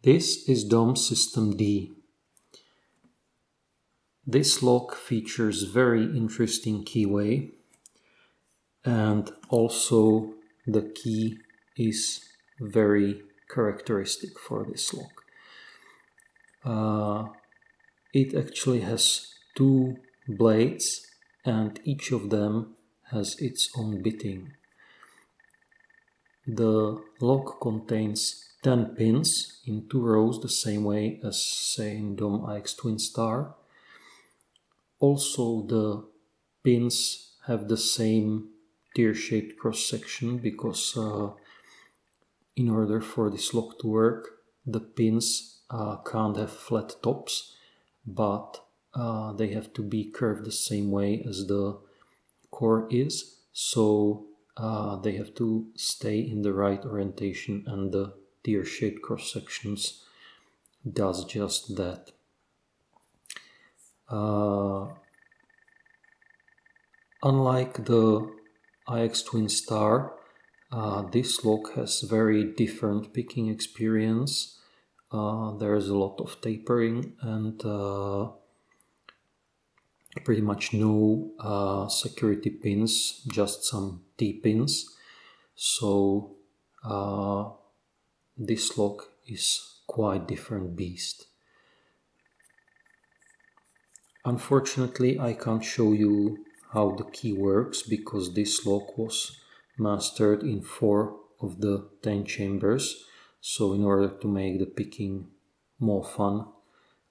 This is DOM System D. This lock features very interesting keyway, and also the key is very characteristic for this lock. It actually has two blades and each of them has its own bitting. The lock contains 10 pins in 2 rows, the same way as, say, in DOM IX Twinstar. Also, the pins have the same tear-shaped cross-section because in order for this lock to work, the pins can't have flat tops, but they have to be curved the same way as the core is. So they have to stay in the right orientation, and the tear-shaped cross-sections does just that. Unlike the IX Twinstar, this lock has very different picking experience. There's a lot of tapering and pretty much no security pins, just some T-pins. So this lock is quite different beast. Unfortunately, I can't show you how the key works because this lock was mastered in 4 of the 10 chambers. So in order to make the picking more fun,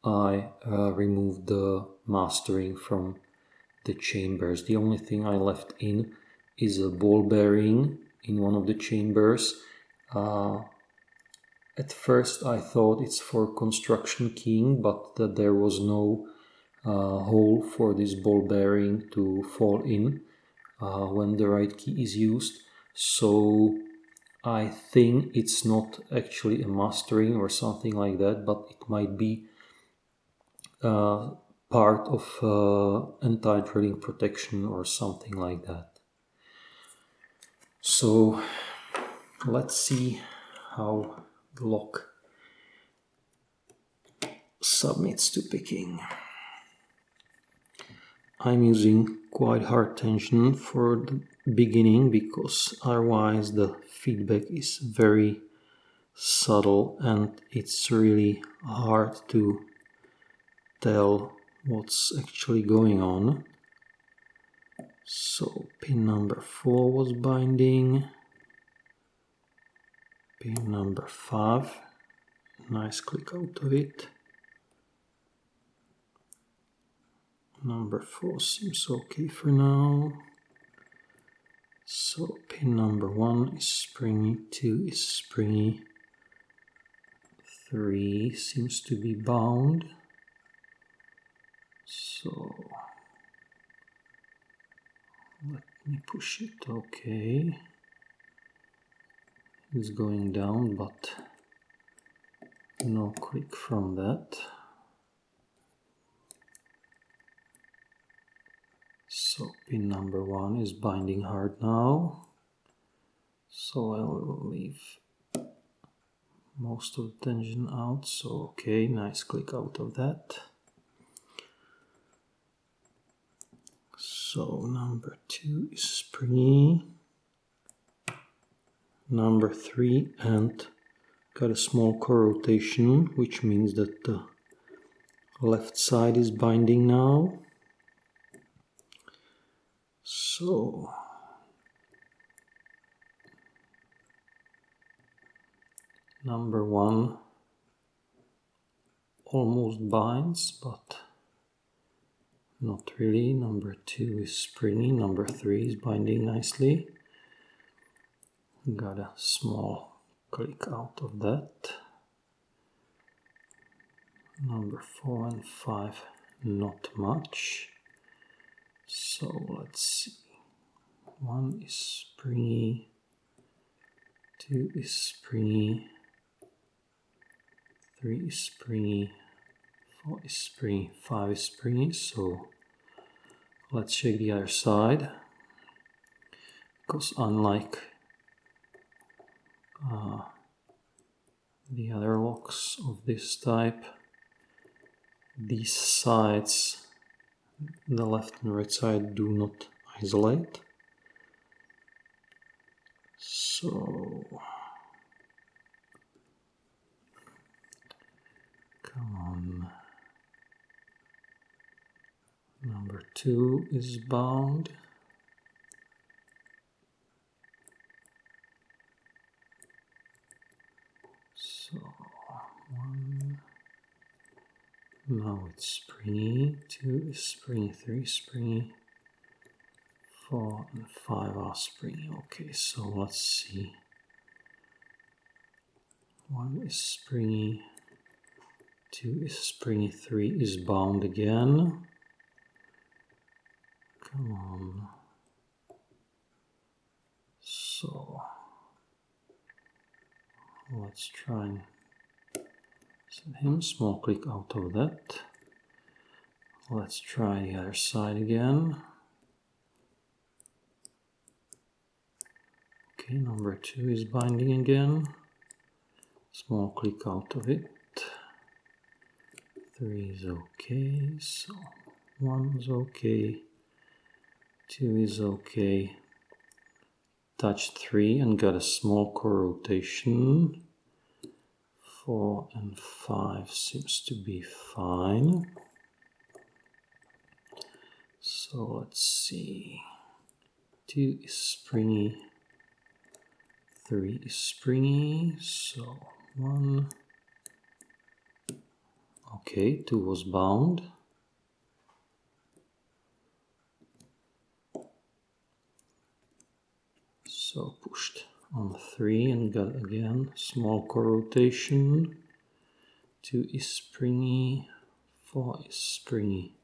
I removed the mastering from the chambers. The only thing I left in is a ball bearing in one of the chambers. At first I thought it's for construction keying, but that there was no hole for this ball bearing to fall in when the right key is used. So I think it's not actually a mastering or something like that, but it might be part of anti-drilling protection or something like that. So let's see how the lock submits to picking. I'm using quite hard tension for the beginning because otherwise the feedback is very subtle and it's really hard to tell what's actually going on. So pin number 4 was binding, pin number 5, nice click out of it. Number 4 seems okay for now. So pin number 1 is springy, 2 is springy, 3 seems to be bound. So let me push it, okay. It's going down, but no click from that. So pin number 1 is binding hard now. So I'll leave most of the tension out. So okay, nice click out of that. So number 2 is springy. Number 3 and got a small core rotation, which means that the left side is binding now. So number 1 almost binds, but not really. Number 2 is springy, number 3 is binding nicely. Got a small click out of that. Number 4 and 5, not much. So let's see. 1 is springy, 2 is springy, 3 is springy, 4 is springy, 5 is springy. So let's check the other side, because unlike the other locks of this type. These sides, the left and right side, do not isolate. So, come on. Number 2 is bound. So, 1. Now it's springy. 2 is springy. 3 is springy. 4 and 5 are springy. Okay, so let's see. 1 is springy. 2 is springy. 3 is bound again. Come on. So let's try and set him. Small click out of that. Let's try the other side again. Okay, number 2 is binding again. Small click out of it. 3 is okay, so 1 is okay. 2 is okay. Touched 3 and got a small core rotation. 4 and 5 seems to be fine. So let's see. 2 is springy. 3 is springy. So 1. Okay, 2 was bound. So pushed on 3 and got again small core rotation. 2 is springy. 4 is springy.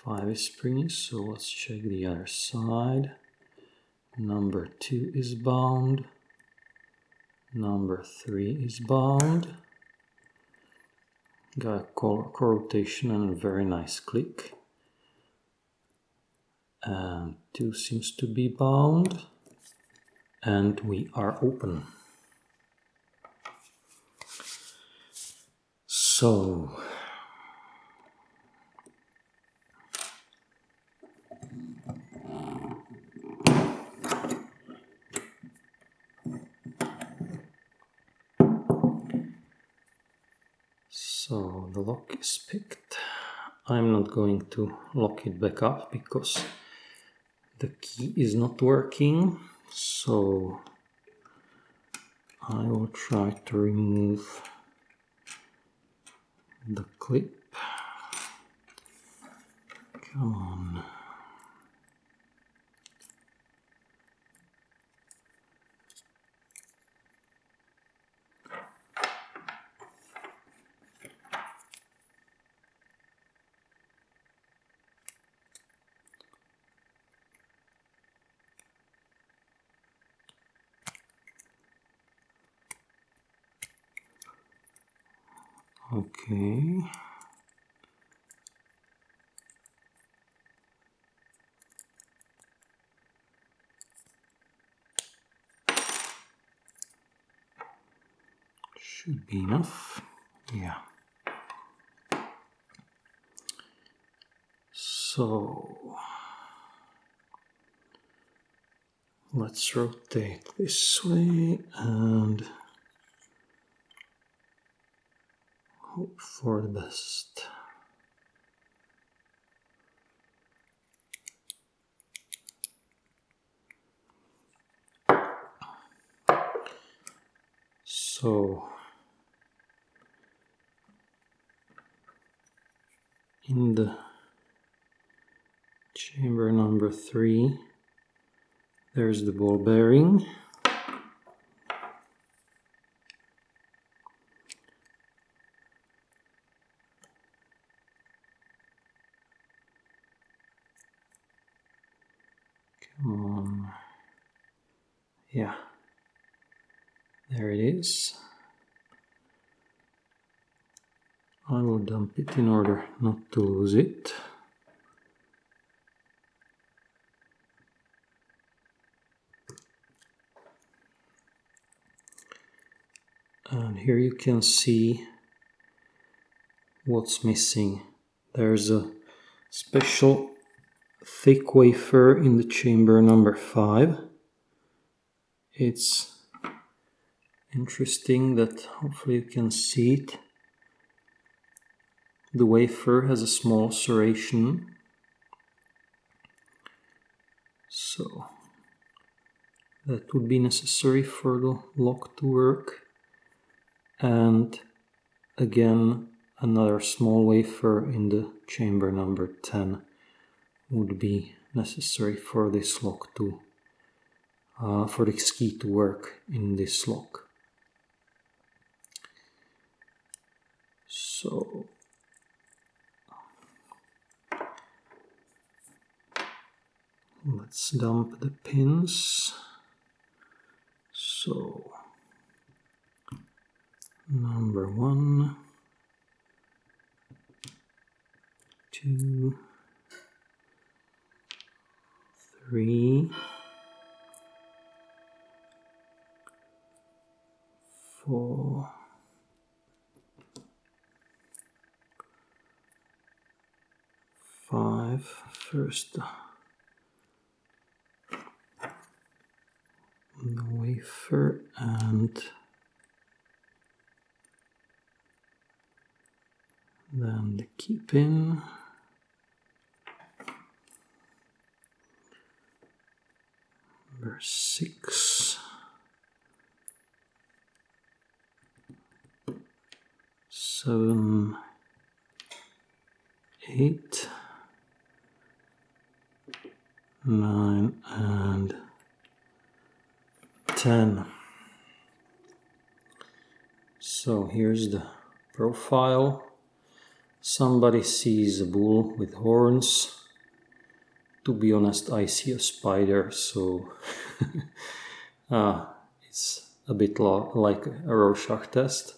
5 is springy, so let's check the other side. Number 2 is bound. Number 3 is bound. Got a core rotation and a very nice click. And 2 seems to be bound. And we are open. So the lock is picked. I'm not going to lock it back up because the key is not working. So I will try to remove the clip. Come on. Okay. Should be enough. Yeah. So let's rotate this way and hope for the best. So in the chamber number 3, there's the ball bearing. Come on. Yeah, there it is. I will dump it in order not to lose it. And here you can see what's missing. There's a special thick wafer in the chamber number 5. It's interesting that hopefully you can see it. The wafer has a small serration, so that would be necessary for the lock to work. And again, another small wafer in the chamber number 10 would be necessary for this lock to for this key to work in this lock. So let's dump the pins. So number 1, 2, 3, 4, 5. First the wafer and then the key pin. Number 6, 7, 8, 9, and 10. So here's the profile. Somebody sees a bull with horns. To be honest, I see a spider, so it's a bit like a Rorschach test.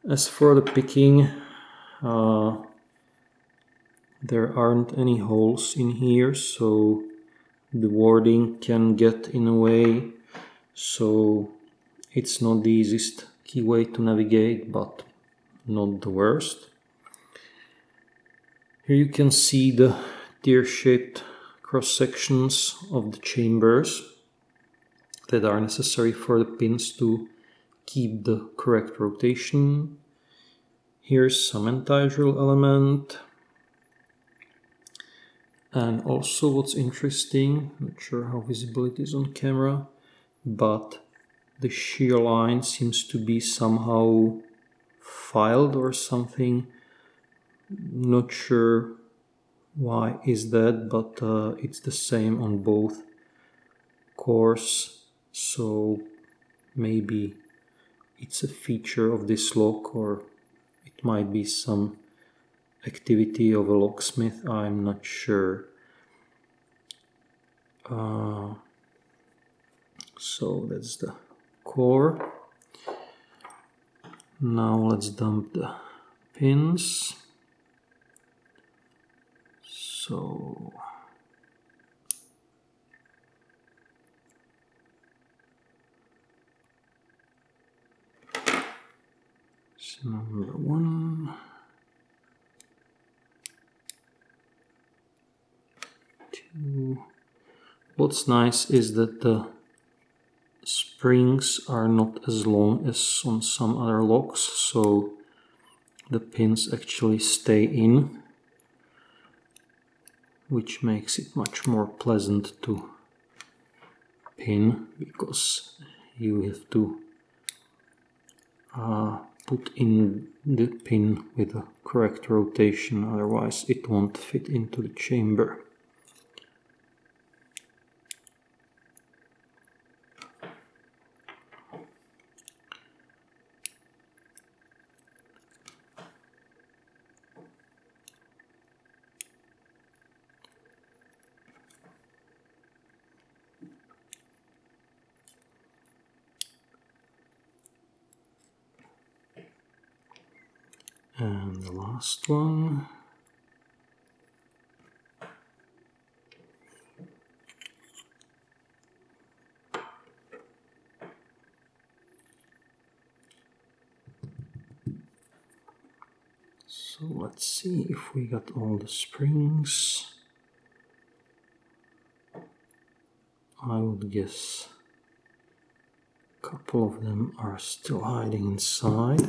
As for the picking, there aren't any holes in here, so the wording can get in a way, so it's not the easiest keyway to navigate, but not the worst. Here you can see the tear-shaped cross-sections of the chambers that are necessary for the pins to keep the correct rotation. Here's some anti-drill element. And also what's interesting, not sure how visible it is on camera, but the shear line seems to be somehow filed or something. Not sure why is that, but it's the same on both cores, so maybe it's a feature of this lock, or it might be some activity of a locksmith, I'm not sure. So that's the core. Now let's dump the pins. So number 1, 2. What's nice is that the springs are not as long as on some other locks, so the pins actually stay in, which makes it much more pleasant to pin, because you have to put in the pin with the correct rotation, otherwise it won't fit into the chamber. And the last one. So let's see if we got all the springs. I would guess a couple of them are still hiding inside.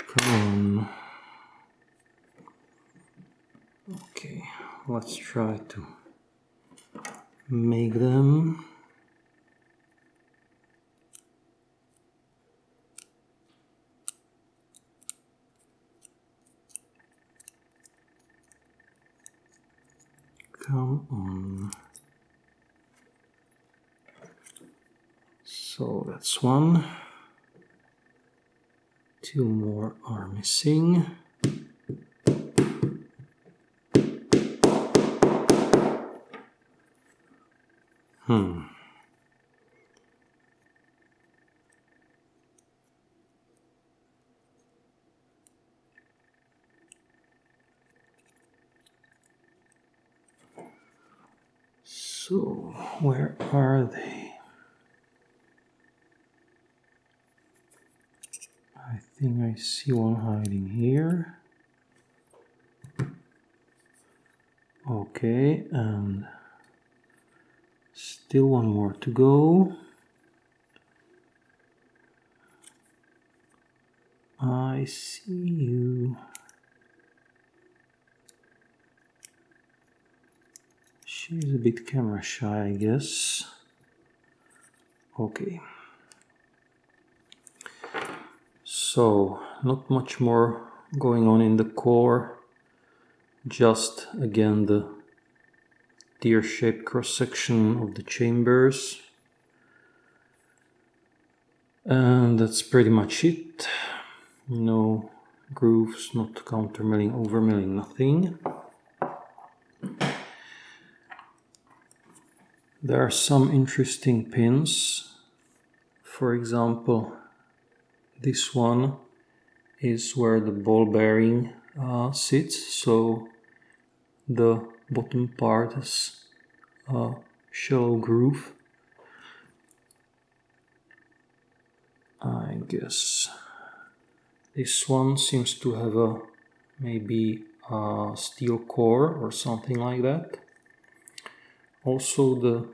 Come on. Okay, let's try to make them. Come on. So that's one. Two more are missing. So, where are they? I think I see one hiding here. Okay, and still one more to go. I see you. She's a bit camera shy, I guess. Okay. So, not much more going on in the core. Just again the tear-shaped cross-section of the chambers. And that's pretty much it. No grooves, not countermilling, overmilling, nothing. There are some interesting pins. For example, this one is where the ball bearing sits, so the bottom part has a shallow groove. I guess this one seems to have a maybe a steel core or something like that. Also, the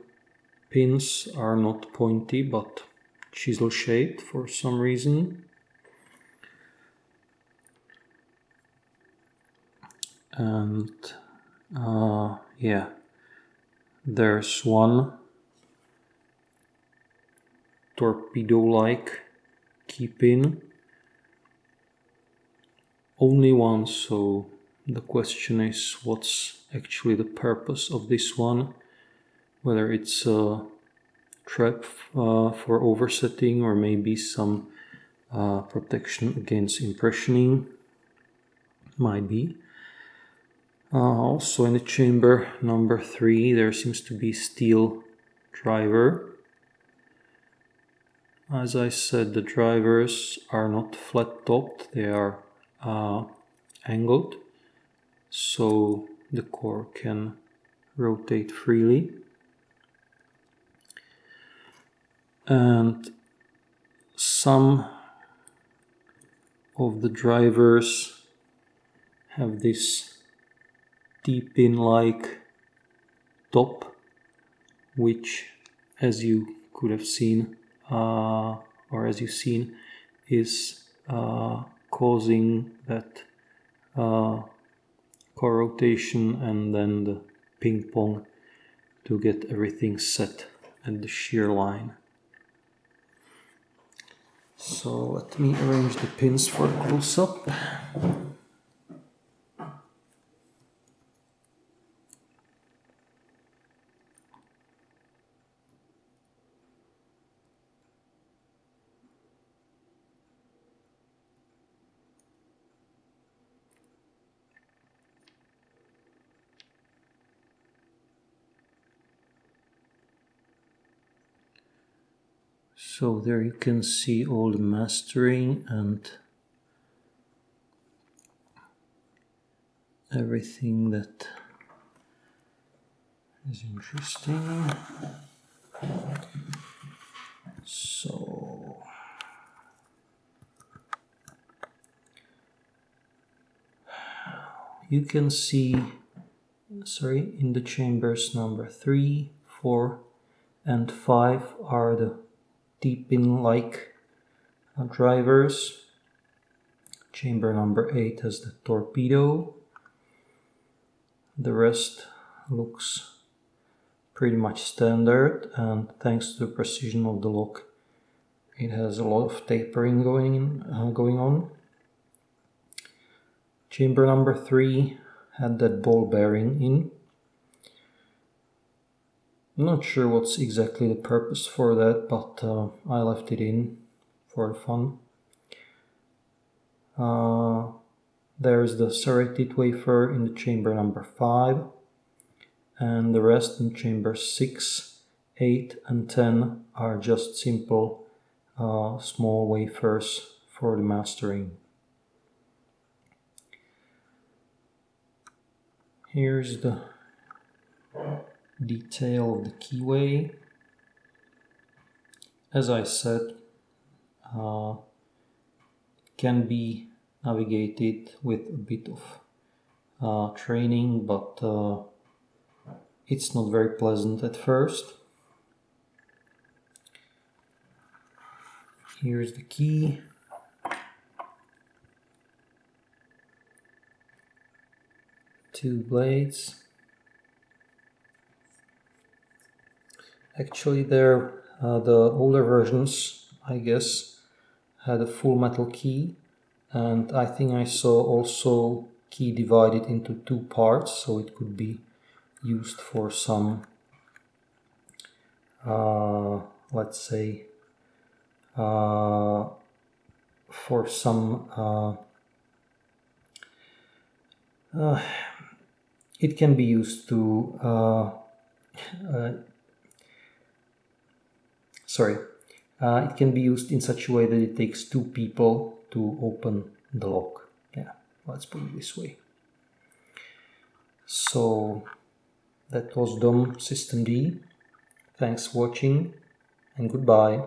pins are not pointy but chisel shaped for some reason. And yeah, there's one torpedo-like key pin. Only one, so the question is what's actually the purpose of this one? Whether it's a trap for oversetting or maybe some protection against impressioning. Might be. Also in the chamber number 3 there seems to be steel driver. As I said, the drivers are not flat topped, they are angled, so the core can rotate freely. And some of the drivers have this T-pin like top, which, as you could have seen, or as you've seen, is causing that core rotation and then the ping pong to get everything set at the shear line. So let me arrange the pins for a close-up. So there you can see all the mastering and everything that is interesting. So you can see, in the chambers number 3, 4, and 5 are the T-pin-like drivers. Chamber number 8 has the torpedo. The rest looks pretty much standard, and thanks to the precision of the lock, it has a lot of tapering going on. Chamber number 3 had that ball bearing in. I'm not sure what's exactly the purpose for that, but I left it in for fun. There's the serrated wafer in the chamber number 5, and the rest in chamber 6, 8 and 10 are just simple small wafers for the mastering. Here's the detail of the keyway. As I said, it can be navigated with a bit of training, but it's not very pleasant at first. Here's the key. Two blades. Actually, the older versions, I guess, had a full metal key, and I think I saw also key divided into 2 parts, so it could be used for some, let's say, for some, it can be used to, it can be used in such a way that it takes 2 people to open the lock. Yeah, let's put it this way. So that was DOM System D. Thanks for watching and goodbye.